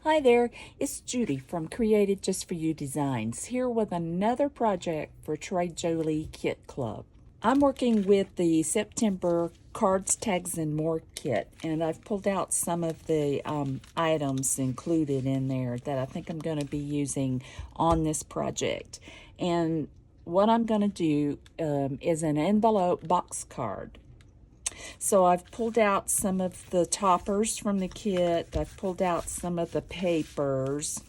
Hi there, it's Judy from Created Just For You Designs, here with another project for Tres Jolie Kit Club. I'm working with the September Cards, Tags, and More kit, and I've pulled out some of the items included in there that I think I'm going to be using on this project. And what I'm going to do is an envelope box card. So I've pulled out some of the toppers from the kit, I've pulled out some of the papers,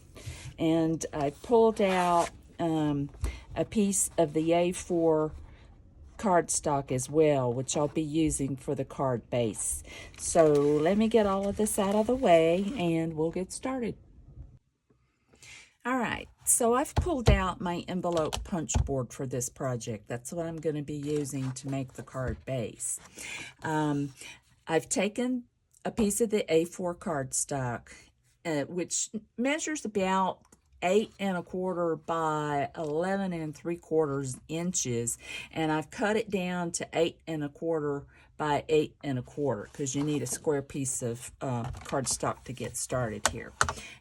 and I pulled out a piece of the A4 cardstock as well, which I'll be using for the card base. So let me get all of this out of the way and we'll get started. All right, so I've pulled out my envelope punch board for this project. That's what I'm going to be using to make the card base. I've taken a piece of the A4 cardstock, which measures about 8 1/4 by 11 3/4 inches, and I've cut it down to 8 1/4 by 8 1/4 because you need a square piece of cardstock to get started here.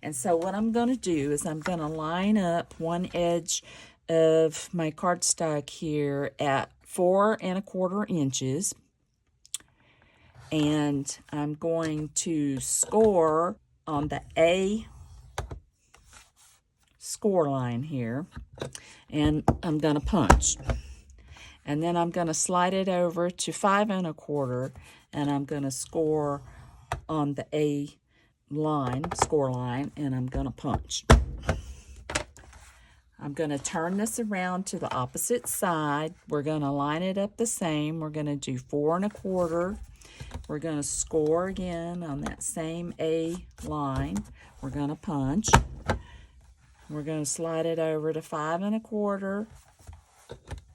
And so what I'm going to do is I'm going to line up one edge of my cardstock here at 4 1/4 inches, and I'm going to score on the A score line here, and I'm going to punch. And then I'm going to slide it over to 5 1/4, and I'm going to score on the A line, score line, and I'm going to punch. I'm going to turn this around to the opposite side. We're going to line it up the same. We're going to do 4 1/4. We're going to score again on that same A line. We're going to punch. We're going to slide it over to 5 1/4,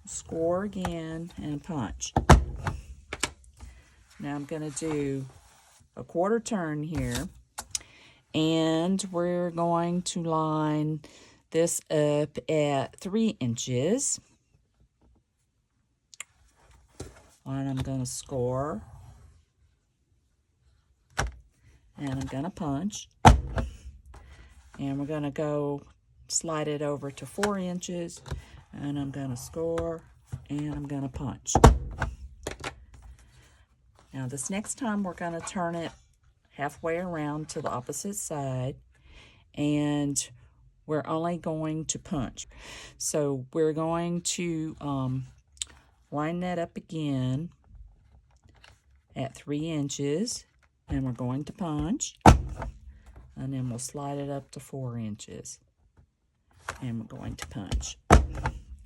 score again, and punch. Now I'm going to do a quarter turn here, and we're going to line this up at 3 inches. And I'm going to score, and I'm going to punch. And we're going to go slide it over to 4 inches, and I'm going to score, and I'm going to punch. Now this next time we're going to turn it halfway around to the opposite side, and we're only going to punch. So we're going to line that up again at 3 inches, and we're going to punch, and then we'll slide it up to 4 inches, and we're going to punch.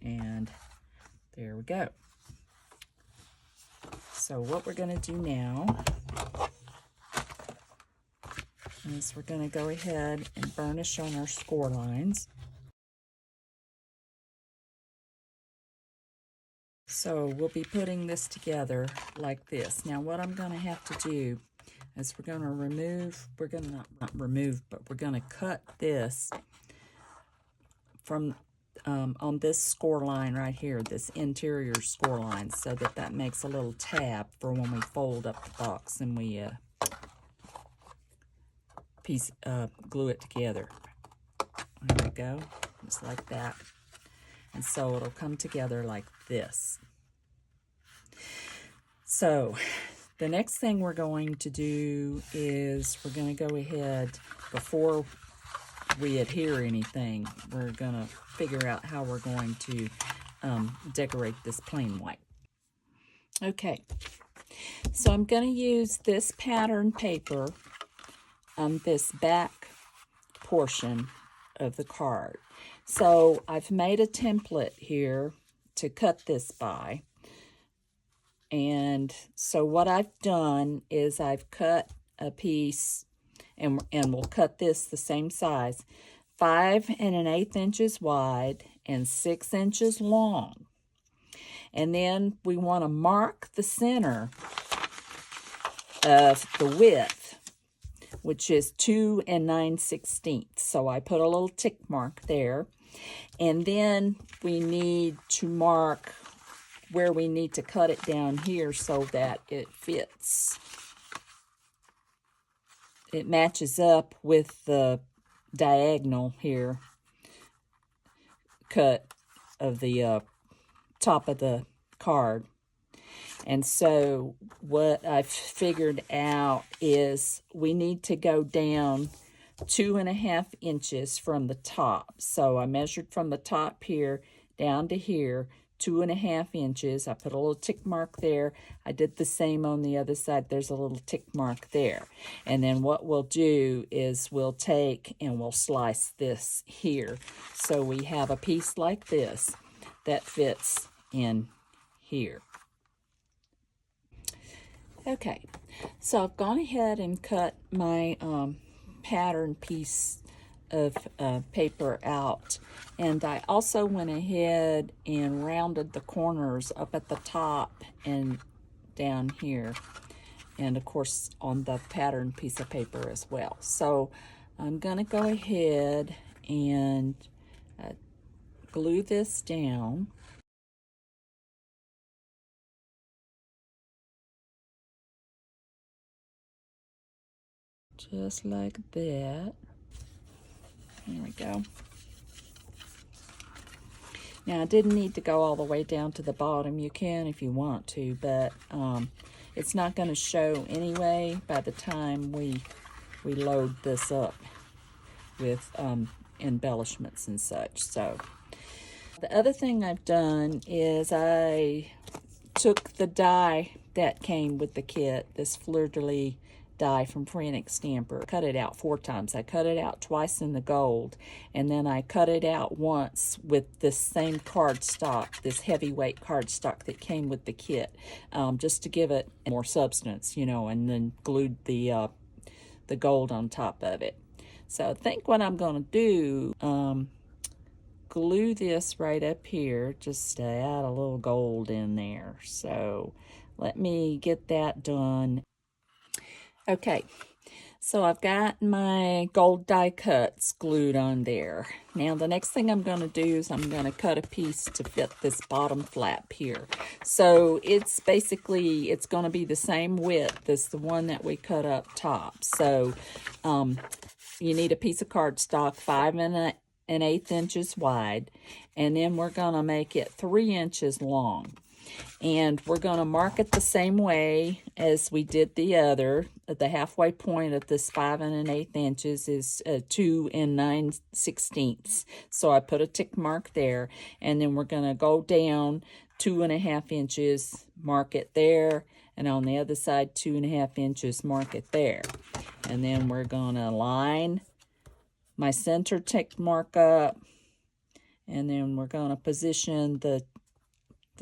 And there we go. So what we're going to do now is we're going to go ahead and burnish on our score lines. So we'll be putting this together like this. Now what I'm going to have to do is we're going to remove, we're going to not remove, but we're going to cut this from on this score line right here, this interior score line, so that makes a little tab for when we fold up the box and we glue it together. There we go, just like that. And so it'll come together like this. So the next thing we're going to do is we're going to go ahead, before we adhere anything, we're going to figure out how we're going to decorate this plain white. Okay, so I'm going to use this pattern paper on this back portion of the card. So I've made a template here to cut this by. And so what I've done is I've cut a piece, and we'll cut this the same size, 5 1/8 inches wide and 6 inches long. And then we want to mark the center of the width, which is 2 9/16. So I put a little tick mark there. And then we need to mark where we need to cut it down here so that it fits. It matches up with the diagonal here cut of the top of the card. And so what I've figured out is we need to go down 2.5 inches from the top. So I measured from the top here down to here, 2.5 inches. I put a little tick mark there. I did the same on the other side. There's a little tick mark there. And then what we'll do is we'll take and we'll slice this here. So we have a piece like this that fits in here. Okay, so I've gone ahead and cut my pattern piece of paper out, and I also went ahead and rounded the corners up at the top and down here, and of course on the pattern piece of paper as well. So I'm going to go ahead and glue this down. Just like that. There we go. Now, I didn't need to go all the way down to the bottom. You can if you want to, but it's not going to show anyway by the time we load this up with embellishments and such. So, the other thing I've done is I took the die that came with the kit, this fleur-de-lis die from Frantic Stamper. Cut it out 4 times. I cut it out twice in the gold, and then I cut it out once with this same cardstock, this heavyweight cardstock that came with the kit, just to give it more substance, you know, and then glued the gold on top of it. So I think what I'm going to do, glue this right up here just to add a little gold in there. So let me get that done. Okay, so I've got my gold die cuts glued on there. Now the next thing I'm going to do is I'm going to cut a piece to fit this bottom flap here. So it's basically, it's going to be the same width as the one that we cut up top. So you need a piece of cardstock 5 1/8 inches wide, and then we're going to make it 3 inches long. And we're going to mark it the same way as we did the other. The halfway point of this 5 1/8 inches is 2 9/16. So I put a tick mark there, and then we're going to go down 2.5 inches, mark it there, and on the other side 2.5 inches, mark it there. And then we're going to line my center tick mark up, and then we're going to position the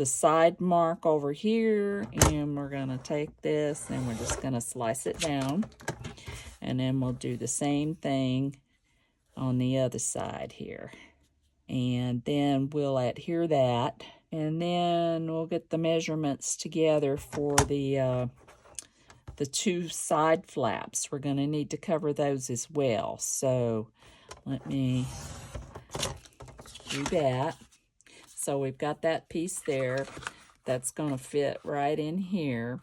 side mark over here, and we're going to take this and we're just going to slice it down, and then we'll do the same thing on the other side here, and then we'll adhere that, and then we'll get the measurements together for the 2 side flaps. We're going to need to cover those as well, so let me do that. So we've got that piece there that's going to fit right in here.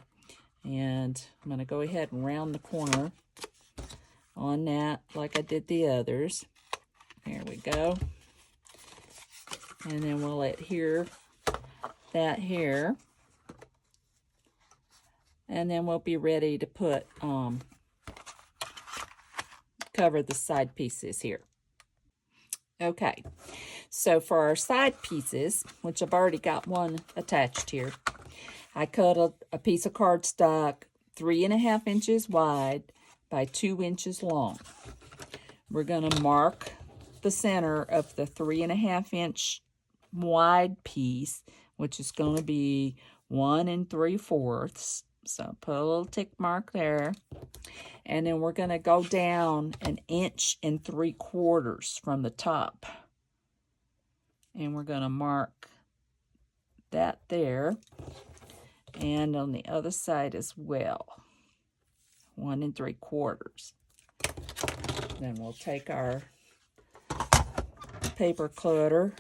And I'm going to go ahead and round the corner on that like I did the others. There we go. And then we'll adhere that here. And then we'll be ready to put, cover the side pieces here. Okay, so for our side pieces, which I've already got one attached here, I cut a piece of cardstock 3 1/2 inches wide by 2 inches long. We're going to mark the center of the 3 1/2 inch wide piece, which is going to be 1 3/4. So put a little tick mark there. And then we're going to go down 1 3/4 inches from the top. And we're going to mark that there. And on the other side as well. 1 3/4. Then we'll take our paper cutter.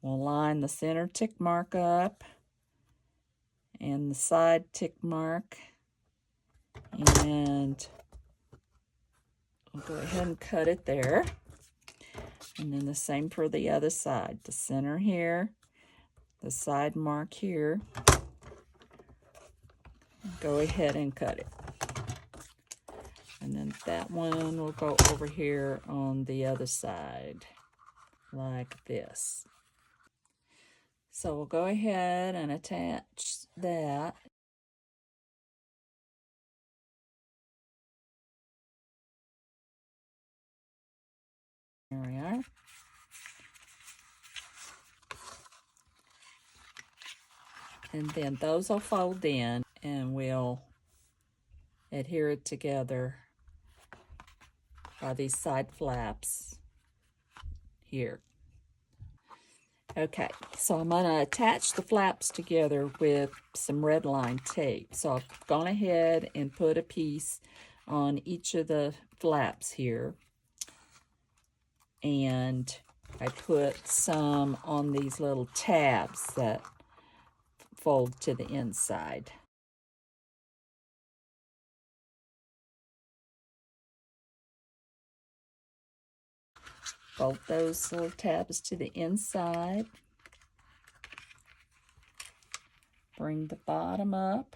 We'll line the center tick mark up and the side tick mark, and I'll go ahead and cut it there. And then the same for the other side. The center here, the side mark here. Go ahead and cut it. And then that one will go over here on the other side, like this. So we'll go ahead and attach that. There we are. And then those will fold in and we'll adhere it together by these side flaps here. Okay, so I'm going to attach the flaps together with some red line tape. So I've gone ahead and put a piece on each of the flaps here. And I put some on these little tabs that fold to the inside. Fold those little tabs to the inside. Bring the bottom up.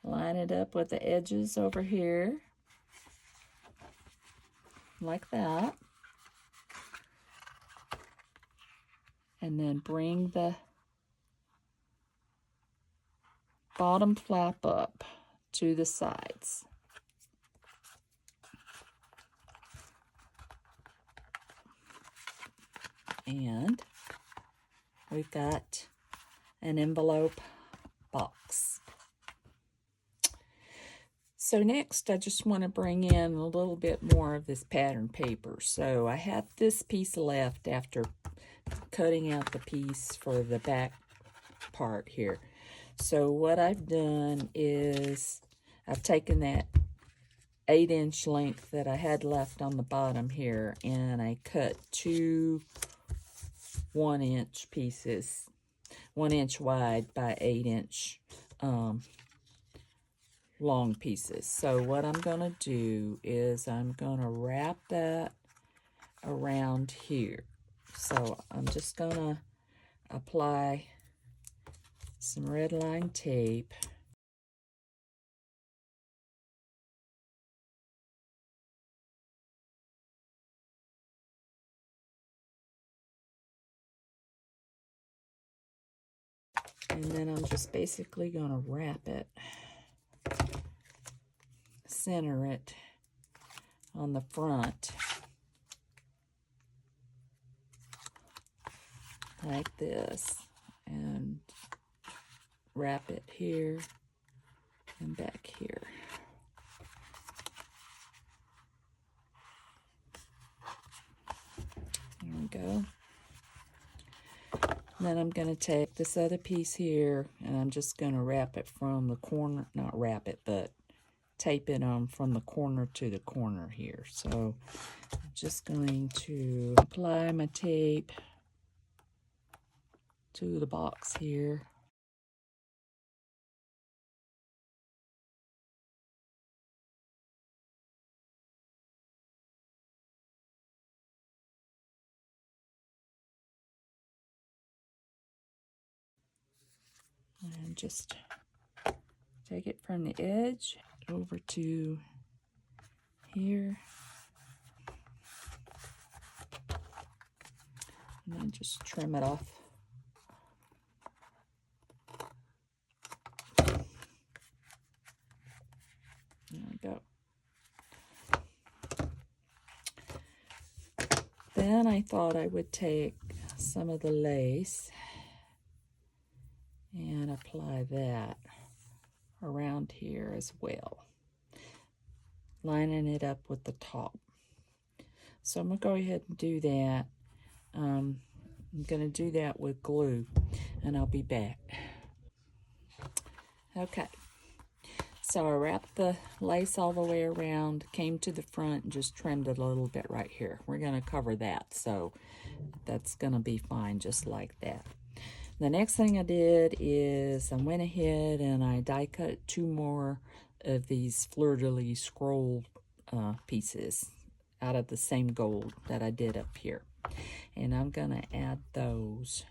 Line it up with the edges over here. Like that. And then bring the bottom flap up to the sides. And we've got an envelope box. So next I just want to bring in a little bit more of this pattern paper. So I have this piece left after cutting out the piece for the back part here. So what I've done is I've taken that 8-inch length that I had left on the bottom here and I cut two 1-inch pieces, 1 inch wide by 8-inch long pieces. So what I'm going to do is I'm going to wrap that around here. So I'm just going to apply some red line tape. And then I'm just basically going to wrap it, center it on the front like this, and wrap it here and back here. There we go. Then I'm going to take this other piece here and I'm just going to wrap it from the corner, not wrap it, but tape it on from the corner to the corner here. So I'm just going to apply my tape to the box here. And just take it from the edge over to here. And then just trim it off. There we go. Then I thought I would take some of the lace and apply that around here as well, lining it up with the top. So I'm going to go ahead and do that. I'm going to do that with glue, and I'll be back. Okay, so I wrapped the lace all the way around, came to the front, and just trimmed it a little bit right here. We're going to cover that, so that's going to be fine just like that. The next thing I did is I went ahead and I die cut 2 more of these fleur-de-lis scroll pieces out of the same gold that I did up here. And I'm going to add those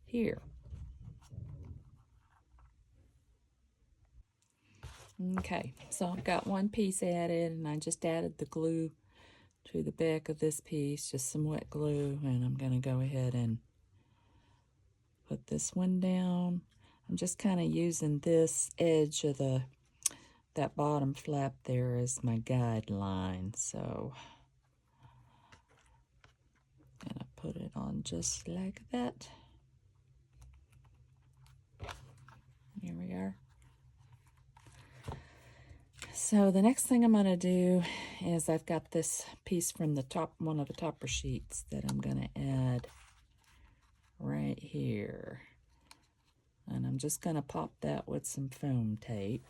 here. Okay, so I've got one piece added, and I just added the glue to the back of this piece, just some wet glue, and I'm going to go ahead and put this one down. I'm just kind of using this edge of that bottom flap there as my guideline, so I'm going to put it on just like that. Here we are. So the next thing I'm going to do is I've got this piece from the top, one of the topper sheets that I'm going to add right here. And I'm just going to pop that with some foam tape.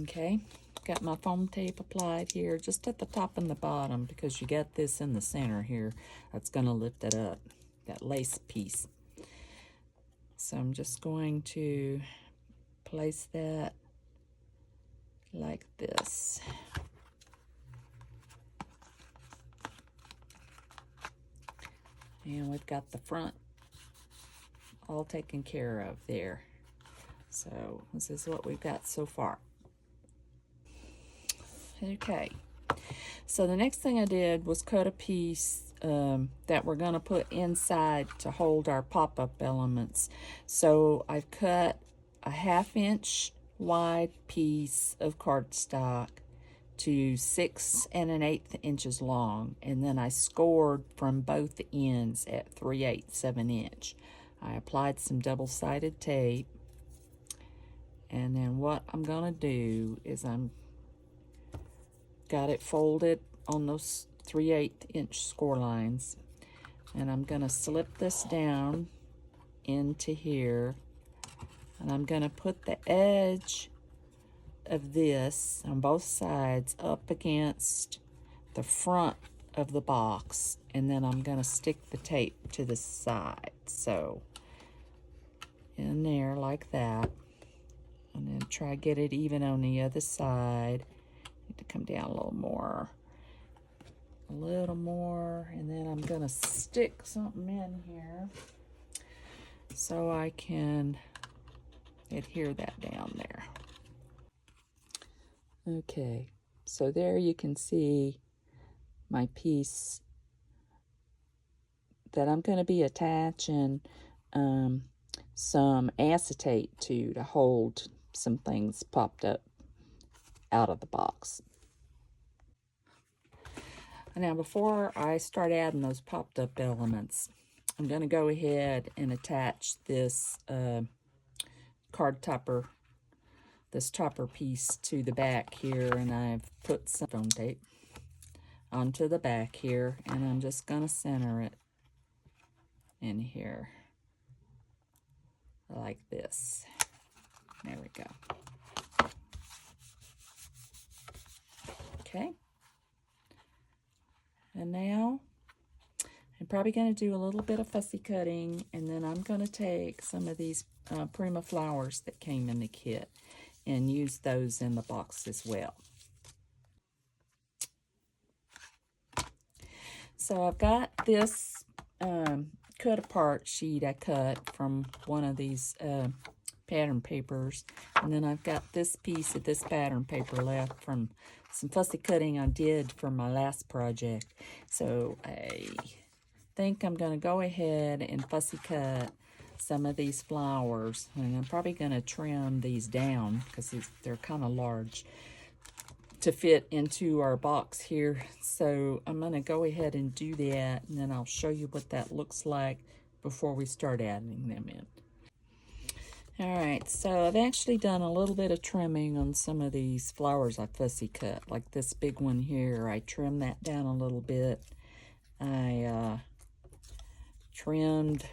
Okay, got my foam tape applied here just at the top and the bottom because you got this in the center here. That's going to lift it up, that lace piece. So I'm just going to place that like this. And we've got the front all taken care of there. So this is what we've got so far. Okay, so the next thing I did was cut a piece that we're going to put inside to hold our pop-up elements. So I've cut a 1/2 inch wide piece of cardstock to 6 1/8 inches long, and then I scored from both ends at 3/8 of an inch. I applied some double-sided tape, and then what I'm going to do is I'm got it folded on those 3/8 inch score lines, and I'm going to slip this down into here, and I'm going to put the edge of this on both sides up against the front of the box, and then I'm going to stick the tape to the side, so in there like that, and then try to get it even on the other side. Need to come down a little more, and then I'm going to stick something in here so I can adhere that down there. Okay, so there you can see my piece that I'm going to be attaching some acetate to hold some things popped up out of the box. Now before I start adding those popped up elements, I'm going to go ahead and attach this card topper, this topper piece to the back here, and I've put some foam tape onto the back here, and I'm just going to center it in here like this. There we go. Okay. And now I'm probably going to do a little bit of fussy cutting, and then I'm going to take some of these Prima flowers that came in the kit and use those in the box as well. So I've got this cut apart sheet I cut from one of these pattern papers, and then I've got this piece of this pattern paper left from some fussy cutting I did for my last project. So I think I'm going to go ahead and fussy cut some of these flowers, and I'm probably going to trim these down because they're kind of large to fit into our box here. So I'm going to go ahead and do that, and then I'll show you what that looks like before we start adding them in. Alright, so I've actually done a little bit of trimming on some of these flowers I fussy cut. Like this big one here, I trimmed that down a little bit. I trimmed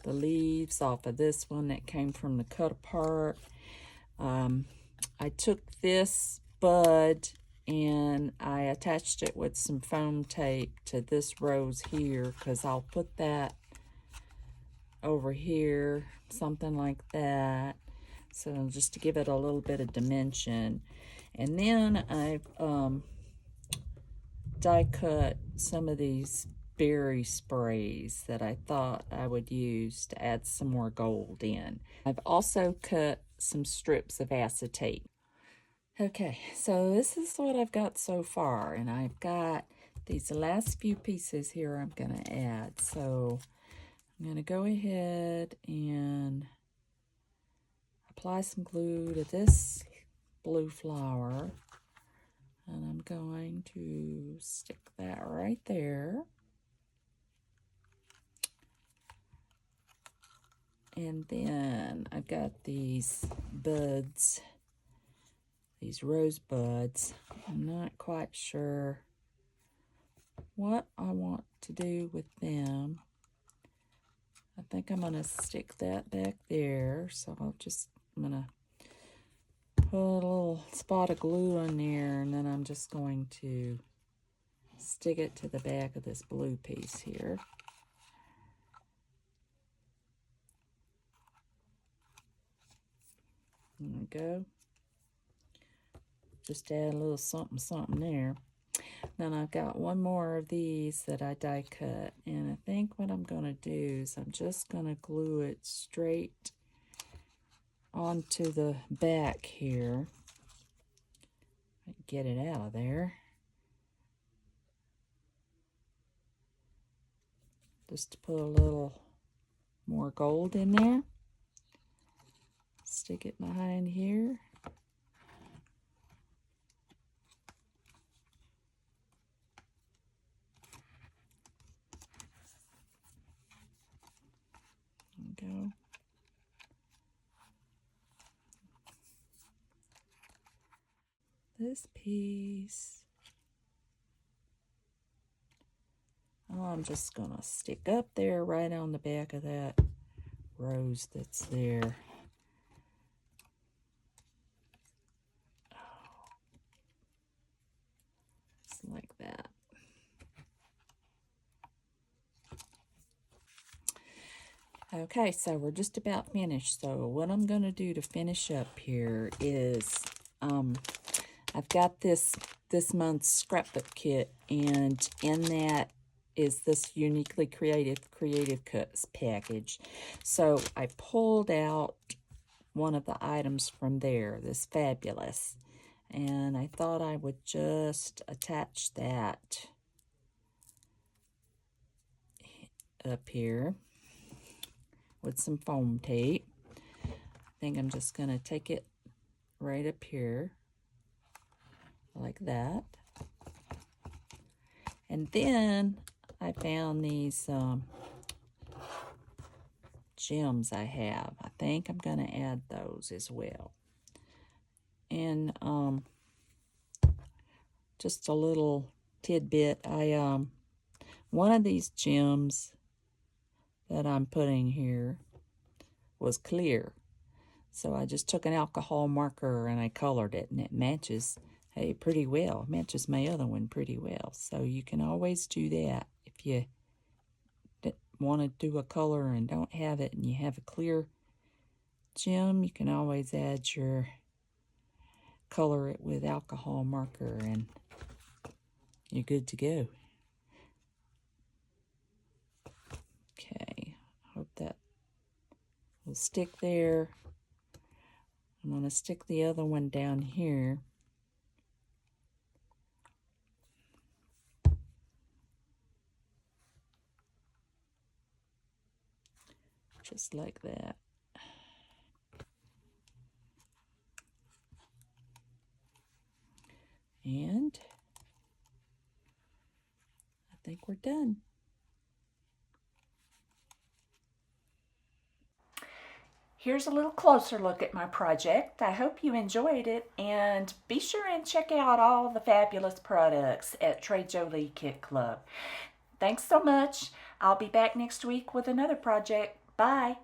the leaves off of this one that came from the cut apart. I took this bud and I attached it with some foam tape to this rose here, because I'll put that over here, something like that. So just to give it a little bit of dimension. And then I've die cut some of these berry sprays that I thought I would use to add some more gold in. I've also cut some strips of acetate. Okay, so this is what I've got so far, and I've got these last few pieces here I'm going to add. So I'm going to go ahead and apply some glue to this blue flower, and I'm going to stick that right there. And then I've got these buds, these rose buds. I'm not quite sure what I want to do with them. I think I'm going to stick that back there. So I'm going to put a little spot of glue on there, and then I'm just going to stick it to the back of this blue piece here. There we go. Just add a little something something there. Then I've got one more of these that I die cut, and I think what I'm going to do is I'm just going to glue it straight onto the back here. Get it out of there. Just to put a little more gold in there. Stick it behind here. There we go. This piece, I'm just gonna stick up there right on the back of that rose that's there. Just like that. Okay, so we're just about finished. So what I'm gonna do to finish up here is I've got this month's scrapbook kit, and in that is this uniquely creative cuts package. So I pulled out one of the items from there, this fabulous, and I thought I would just attach that up here with some foam tape. I think I'm just going to take it right up here like that. And then I found these gems I have. I think I'm going to add those as well. And just a little tidbit, one of these gems that I'm putting here was clear. So I just took an alcohol marker and I colored it, and it matches, hey, pretty well. It matches my other one pretty well. So you can always do that if you want to do a color and don't have it and you have a clear gem. You can always color it with alcohol marker and you're good to go. Okay, hope that will stick there. I'm going to stick the other one down here. Just like that. And I think we're done. Here's a little closer look at my project. I hope you enjoyed it, and be sure and check out all the fabulous products at Tres Jolie Kit Club. Thanks so much. I'll be back next week with another project. Bye.